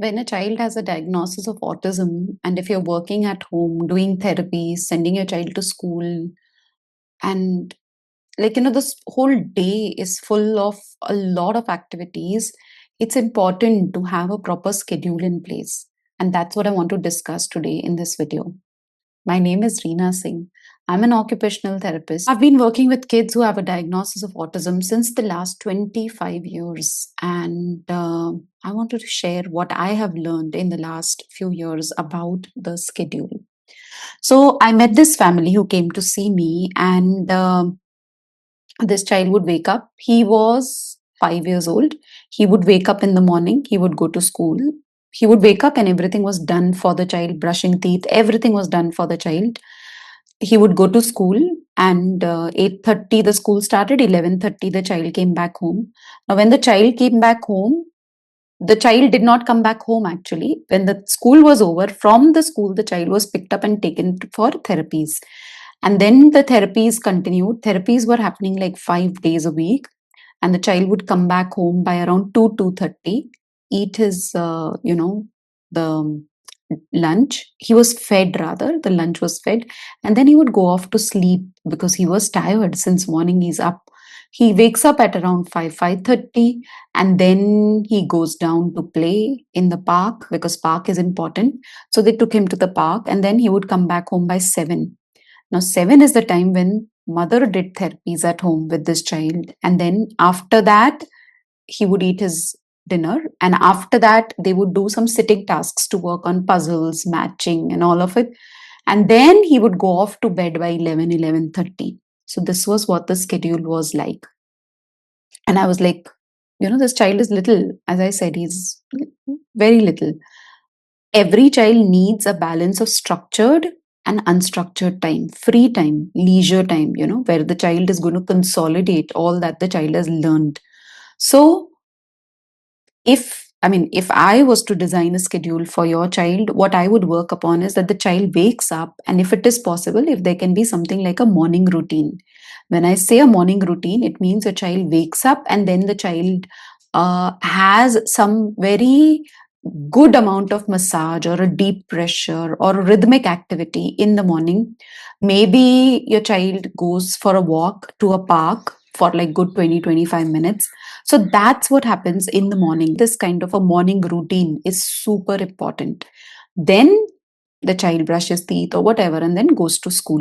When a child has a diagnosis of autism, and if you're working at home, doing therapy, sending your child to school, and this whole day is full of a lot of activities, it's important to have a proper schedule in place. And that's what I want to discuss today in this video. My name is Reena Singh. I'm an occupational therapist. I've been working with kids who have a diagnosis of autism since the last 25 years. And I wanted to share what I have learned in the last few years about the schedule. So I met this family who came to see me, and this child would wake up. He was 5 years old. He would wake up in the morning, he would go to school. He would wake up and everything was done for the child, brushing teeth, everything was done for the child. He would go to school, and 8:30 the school started, 11:30 the child came back home. Now when the child came back home, the child did not come back home. Actually, when the school was over, from the school the child was picked up and taken for therapies, and then the therapies continued. Therapies were happening like 5 days a week, and the child would come back home by around 2:30, eat his the lunch. He was fed, rather the lunch was fed, and then he would go off to sleep because he was tired since morning. He's up, he wakes up at around 5:30, and then he goes down to play in the park because park is important. So they took him to the park, and then he would come back home by 7. Now 7 is the time when mother did therapies at home with this child, and then after that he would eat his dinner, and after that they would do some sitting tasks to work on puzzles, matching and all of it, and then he would go off to bed by 11:30. So this was what the schedule was like. And I was like, this child is little. As I said, he's very little. Every child needs a balance of structured and unstructured time, free time, leisure time, where the child is going to consolidate all that the child has learned. So if I was to design a schedule for your child, what I would work upon is that the child wakes up, and if it is possible, if there can be something like a morning routine. When I say a morning routine, it means a child wakes up, and then the child has some very good amount of massage or a deep pressure or a rhythmic activity in the morning. Maybe your child goes for a walk to a park for like good 20-25 minutes. So that's what happens in the morning. This kind of a morning routine is super important. Then the child brushes teeth or whatever and then goes to school.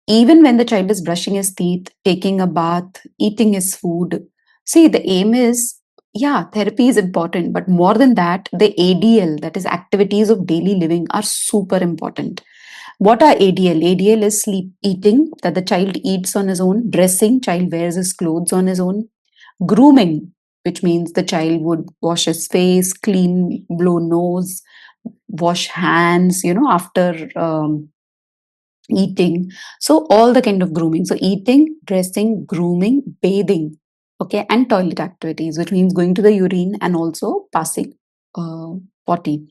Even when the child is brushing his teeth, taking a bath, eating his food, see, the aim is, yeah, therapy is important, but more than that, the ADL, that is activities of daily living, are super important. What are ADL? ADL is sleep, eating, that the child eats on his own, dressing, child wears his clothes on his own, grooming, which means the child would wash his face, clean, blow nose, wash hands, after eating. So all the kind of grooming. So eating, dressing, grooming, bathing, okay, and toilet activities, which means going to the urine and also passing uh, potty.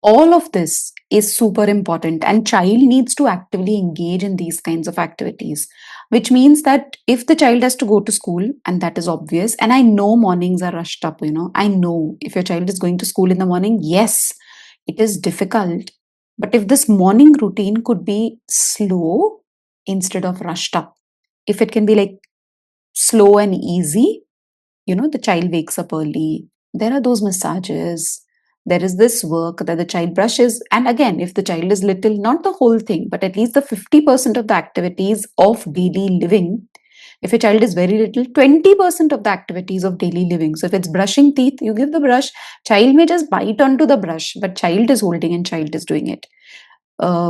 All of this is super important, and child needs to actively engage in these kinds of activities, which means that if the child has to go to school, and that is obvious, and I know mornings are rushed up, I know if your child is going to school in the morning, yes, it is difficult. But if this morning routine could be slow instead of rushed up, if it can be like slow and easy, the child wakes up early, there are those massages, there is this work that the child brushes. And again, if the child is little, not the whole thing, but at least the 50% of the activities of daily living. If a child is very little, 20% of the activities of daily living. So if it's brushing teeth, you give the brush, child may just bite onto the brush, but child is holding and child is doing it.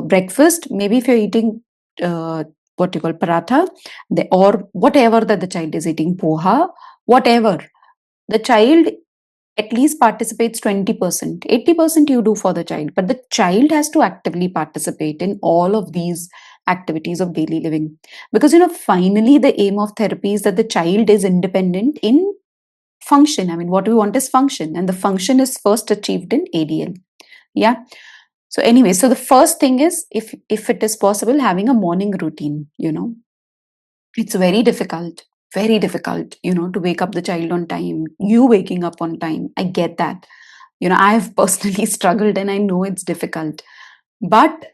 Breakfast, maybe if you're eating what you call paratha, or whatever that the child is eating, poha, whatever, the child at least participates 20%. 80% you do for the child, but the child has to actively participate in all of these activities of daily living. Because, finally, the aim of therapy is that the child is independent in function. I mean, what we want is function, and the function is first achieved in ADL. Yeah. So, anyway, so the first thing is, if it is possible, having a morning routine, it's very difficult, to wake up the child on time, you waking up on time. I get that. I've personally struggled and I know it's difficult. But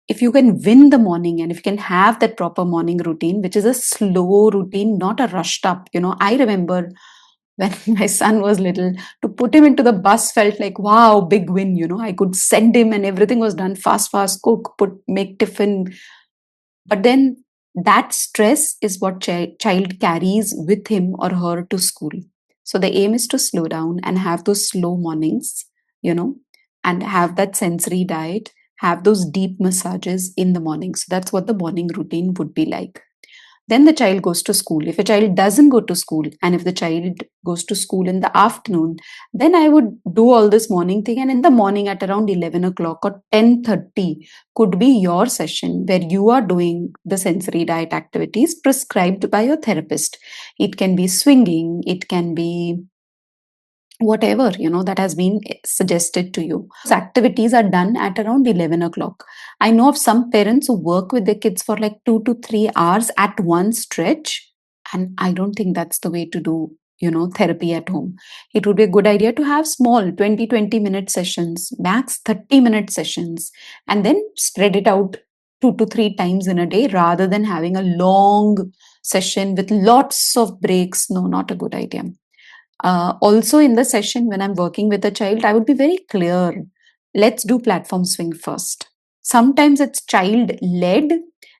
if you can win the morning and if you can have that proper morning routine, which is a slow routine, not a rushed up, I remember when my son was little, to put him into the bus felt like, wow, big win. I could send him and everything was done fast, fast, cook, make tiffin. But then that stress is what child carries with him or her to school. So the aim is to slow down and have those slow mornings, you know, and have that sensory diet, have those deep massages in the morning. So that's what the morning routine would be like. Then the child goes to school. If a child doesn't go to school, and if the child goes to school in the afternoon, then I would do all this morning thing. And in the morning at around 11 o'clock or 10:30 could be your session where you are doing the sensory diet activities prescribed by your therapist. It can be swinging, it can be whatever that has been suggested to you. These activities are done at around 11 o'clock. I know of some parents who work with their kids for like 2 to 3 hours at one stretch, and I don't think that's the way to do therapy at home. It would be a good idea to have small 20-20 minute sessions, max 30-minute sessions, and then spread it out 2 to 3 times in a day rather than having a long session with lots of breaks. No, not a good idea. Also, in the session, when I'm working with a child, I would be very clear. Let's do platform swing first. Sometimes it's child led.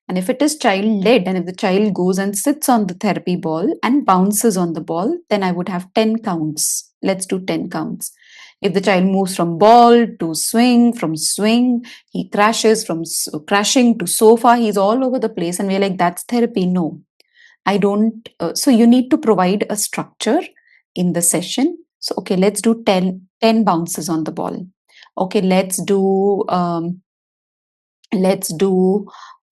And if it is child led, and if the child goes and sits on the therapy ball and bounces on the ball, then I would have 10 counts. Let's do 10 counts. If the child moves from ball to swing, from swing, he crashes, from crashing to sofa, he's all over the place. And we're like, that's therapy. No, I don't. So you need to provide a structure in the session. So, okay, let's do 10 bounces on the ball. Okay, let's do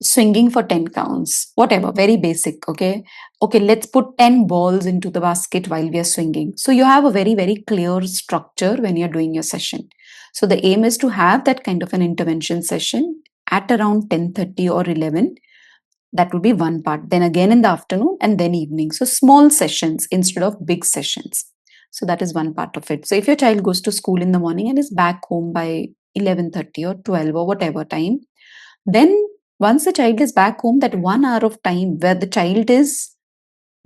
swinging for 10 counts, whatever, very basic. Okay, let's put 10 balls into the basket while we are swinging. So you have a very, very clear structure when you're doing your session. So the aim is to have that kind of an intervention session at around 10:30 or 11. That would be one part. Then again in the afternoon and then evening. So small sessions instead of big sessions. So that is one part of it. So if your child goes to school in the morning and is back home by 11:30 or 12 or whatever time, then once the child is back home, that 1 hour of time where the child is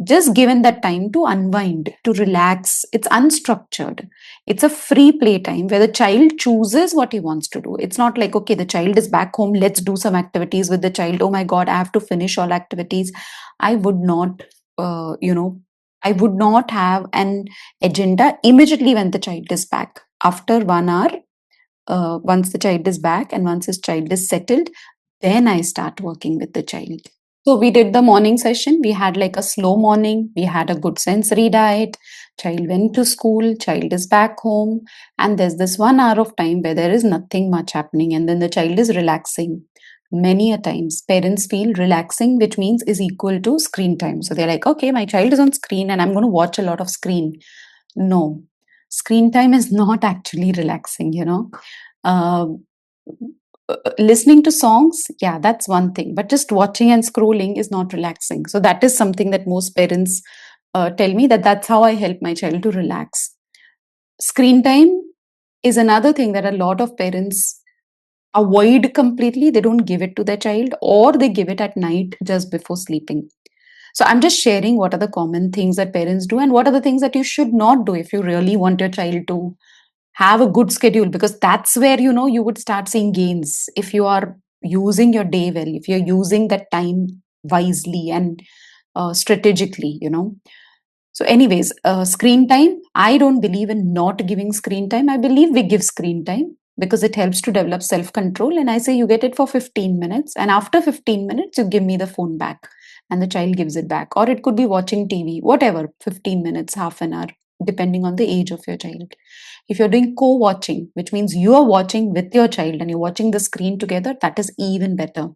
just given that time to unwind, to relax. It's unstructured. It's a free play time where the child chooses what he wants to do. It's not like, okay, the child is back home, let's do some activities with the child. Oh my God, I have to finish all activities. I would not, I would not have an agenda immediately when the child is back. After 1 hour, once the child is back and once his child is settled, then I start working with the child. So we did the morning session. We had like a slow morning. We had a good sensory diet. Child went to school. Child is back home. And there's this 1 hour of time where there is nothing much happening. And then the child is relaxing. Many a times, parents feel relaxing, which means is equal to screen time. So they're like, okay, my child is on screen and I'm going to watch a lot of screen. No, screen time is not actually relaxing. Uh, Listening to songs, yeah, that's one thing, but just watching and scrolling is not relaxing. So that is something that most parents tell me, that that's how I help my child to relax. Screen time is another thing that a lot of parents avoid completely. They don't give it to their child, or they give it at night just before sleeping. So I'm just sharing what are the common things that parents do and what are the things that you should not do if you really want your child to have a good schedule, because that's where you would start seeing gains if you are using your day well, if you're using that time wisely and strategically. So anyways, screen time, I don't believe in not giving screen time. I believe we give screen time because it helps to develop self control, and I say you get it for 15 minutes, and after 15 minutes you give me the phone back, and the child gives it back. Or it could be watching TV, whatever, 15 minutes, half an hour, depending on the age of your child. If you're doing co-watching, which means you are watching with your child and you're watching the screen together, that is even better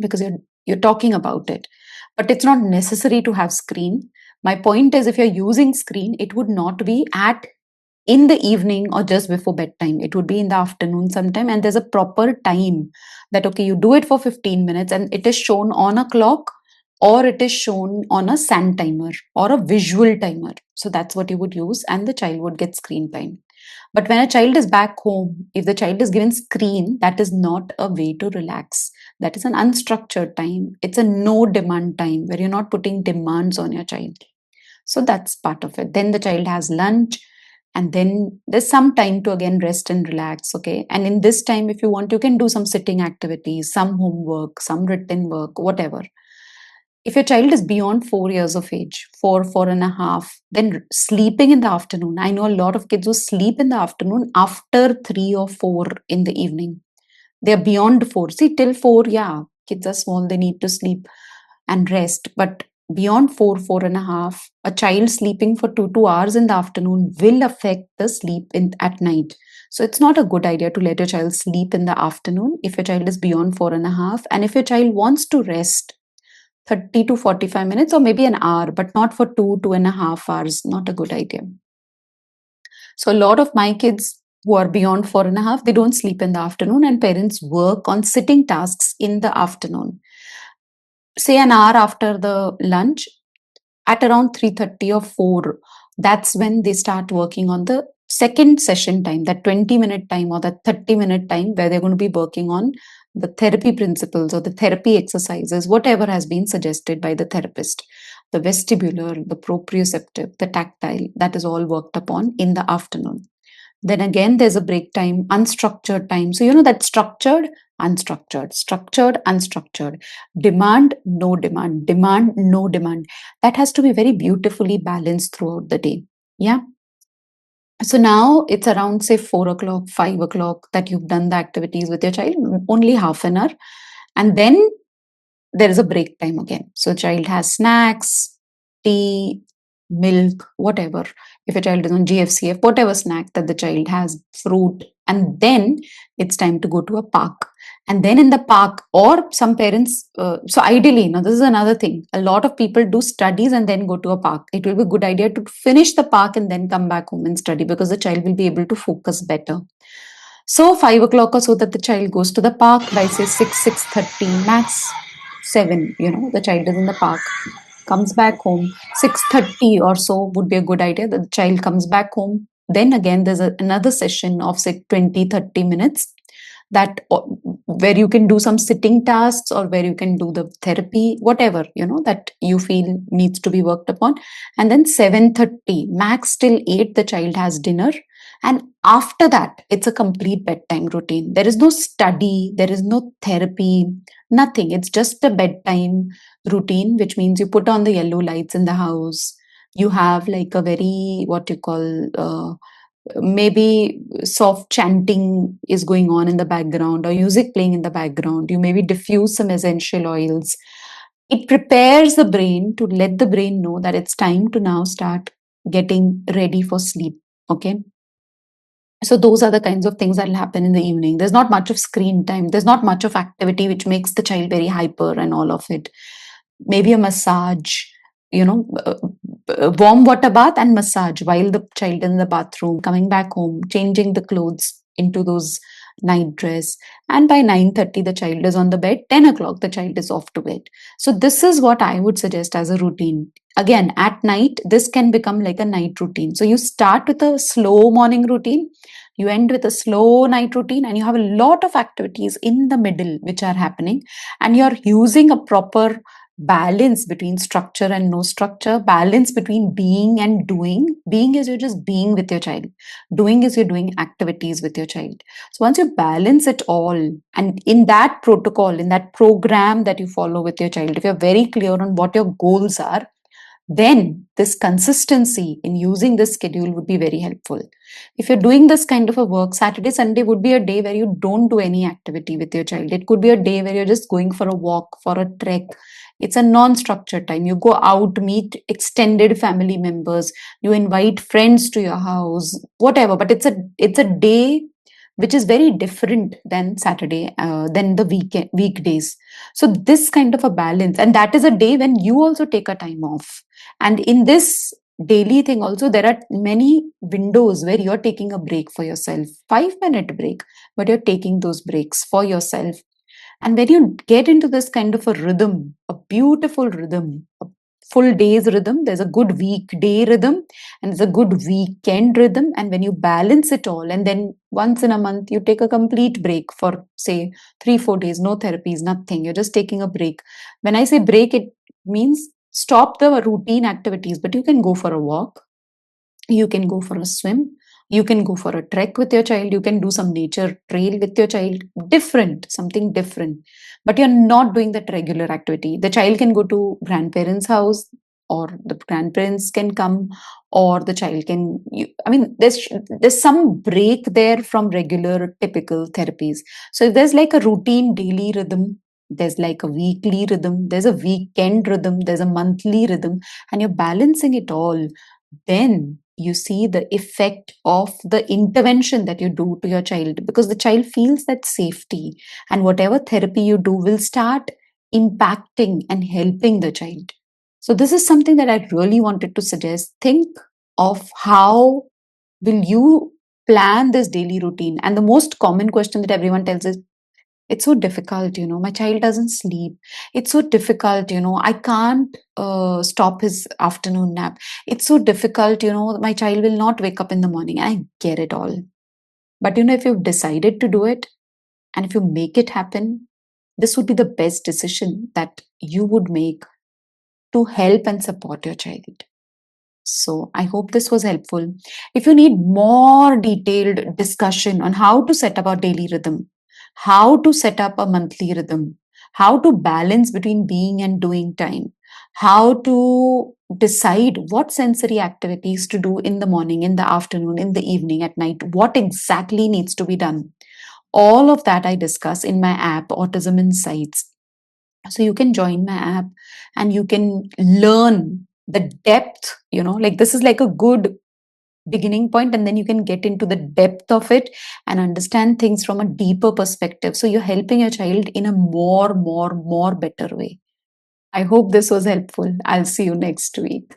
because you're talking about it. But it's not necessary to have screen. My point is, if you're using screen, it would not be at in the evening or just before bedtime. It would be in the afternoon sometime, and there's a proper time that, okay, you do it for 15 minutes and it is shown on a clock, or it is shown on a sand timer or a visual timer. So that's what you would use, and the child would get screen time. But when a child is back home, if the child is given screen, that is not a way to relax. That is an unstructured time. It's a no demand time where you're not putting demands on your child. So that's part of it. Then the child has lunch, and then there's some time to again rest and relax. Okay. And in this time, if you want, you can do some sitting activities, some homework, some written work, whatever. If your child is beyond 4 years of age, 4.5, then sleeping in the afternoon. I know a lot of kids who sleep in the afternoon after 3 or 4 in the evening. They're beyond 4. See, till 4, yeah, kids are small, they need to sleep and rest. But beyond 4, 4.5, a child sleeping for 2 hours in the afternoon will affect the sleep at night. So it's not a good idea to let your child sleep in the afternoon if your child is beyond 4.5. And if your child wants to rest, 30 to 45 minutes or maybe an hour, but not for 2.5 hours. Not a good idea. So a lot of my kids who are beyond 4.5, they don't sleep in the afternoon, and parents work on sitting tasks in the afternoon. Say an hour after the lunch, at around 3:30 or 4, that's when they start working on the second session time, that 20-minute time or that 30-minute time where they're going to be working on the therapy principles or the therapy exercises, whatever has been suggested by the therapist. The vestibular, the proprioceptive, the tactile, that is all worked upon in the afternoon. Then again, there's a break time, unstructured time. So, that structured, unstructured, structured, unstructured, demand, no demand, demand, no demand. That has to be very beautifully balanced throughout the day. Yeah. So now it's around, say, 4 o'clock, 5 o'clock that you've done the activities with your child, only half an hour. And then there is a break time again. So child has snacks, tea, milk, whatever. If a child is on GFCF, whatever snack that the child has, fruit, and then it's time to go to a park. And then in the park, or some parents, so ideally, now this is another thing. A lot of people do studies and then go to a park. It will be a good idea to finish the park and then come back home and study, because the child will be able to focus better. So 5 o'clock or so that the child goes to the park by, say, 6:30, max 7. The child is in the park, comes back home. 6:30 or so would be a good idea that the child comes back home. Then again, there's another session of, say, 20-30 minutes, that where you can do some sitting tasks or where you can do the therapy, whatever that you feel needs to be worked upon. And then 7:30 max till 8, the child has dinner. And after that, it's a complete bedtime routine. There is no study, there is no therapy, nothing. It's just a bedtime routine, which means you put on the yellow lights in the house. You have like a very, what you call, maybe soft chanting is going on in the background, or music playing in the background. You maybe diffuse some essential oils. It prepares the brain to let the brain know that it's time to now start getting ready for sleep. Okay. So those are the kinds of things that will happen in the evening. There's not much of screen time. There's not much of activity which makes the child very hyper and all of it. Maybe a massage, warm water bath and massage while the child is in the bathroom, coming back home, changing the clothes into those night dress. And by 9:30, the child is on the bed. 10 o'clock, the child is off to bed. So this is what I would suggest as a routine. Again, at night, this can become like a night routine. So you start with a slow morning routine, you end with a slow night routine, and you have a lot of activities in the middle which are happening, and you're using a proper balance between structure and no structure, balance between being and doing. Being is you're just being with your child, doing is you're doing activities with your child. So once you balance it all, and in that protocol, in that program that you follow with your child, if you're very clear on what your goals are, then this consistency in using this schedule would be very helpful. If you're doing this kind of a work, Saturday, Sunday would be a day where you don't do any activity with your child. It could be a day where you're just going for a walk, for a trek. It's a non-structured time. You go out, meet extended family members, you invite friends to your house, whatever. But it's a day which is very different than Saturday, than the weekdays. So this kind of a balance, and that is a day when you also take a time off. And in this daily thing also, there are many windows where you're taking a break for yourself, 5-minute break, but you're taking those breaks for yourself. And when you get into this kind of a rhythm, a beautiful rhythm, full day's rhythm, there's a good weekday rhythm, and there's a good weekend rhythm. And when you balance it all, and then once in a month, you take a complete break for, say, 3, 4 days, no therapies, nothing. You're just taking a break. When I say break, it means stop the routine activities, but you can go for a walk, you can go for a swim, you can go for a trek with your child, you can do some nature trail with your child, different, something different. But you're not doing that regular activity. The child can go to grandparents house, or the grandparents can come, or the child can I mean, there's some break there from regular typical therapies. So if there's like a routine daily rhythm, there's like a weekly rhythm, there's a weekend rhythm, there's a monthly rhythm, and you're balancing it all, then you see the effect of the intervention that you do to your child, because the child feels that safety, and whatever therapy you do will start impacting and helping the child. So this is something that I really wanted to suggest. Think of how will you plan this daily routine. And the most common question that everyone tells is, it's so difficult, my child doesn't sleep. It's so difficult, I can't stop his afternoon nap. It's so difficult, my child will not wake up in the morning. I get it all. But if you've decided to do it, and if you make it happen, this would be the best decision that you would make to help and support your child. So I hope this was helpful. If you need more detailed discussion on how to set up a daily rhythm, how to set up a monthly rhythm, how to balance between being and doing time, how to decide what sensory activities to do in the morning, in the afternoon, in the evening, at night, what exactly needs to be done. All of that I discuss in my app, Autism Insights. So you can join my app and you can learn the depth, like this is like a good beginning point, and then you can get into the depth of it and understand things from a deeper perspective. So you're helping your child in a more better way. I hope this was helpful. I'll see you next week.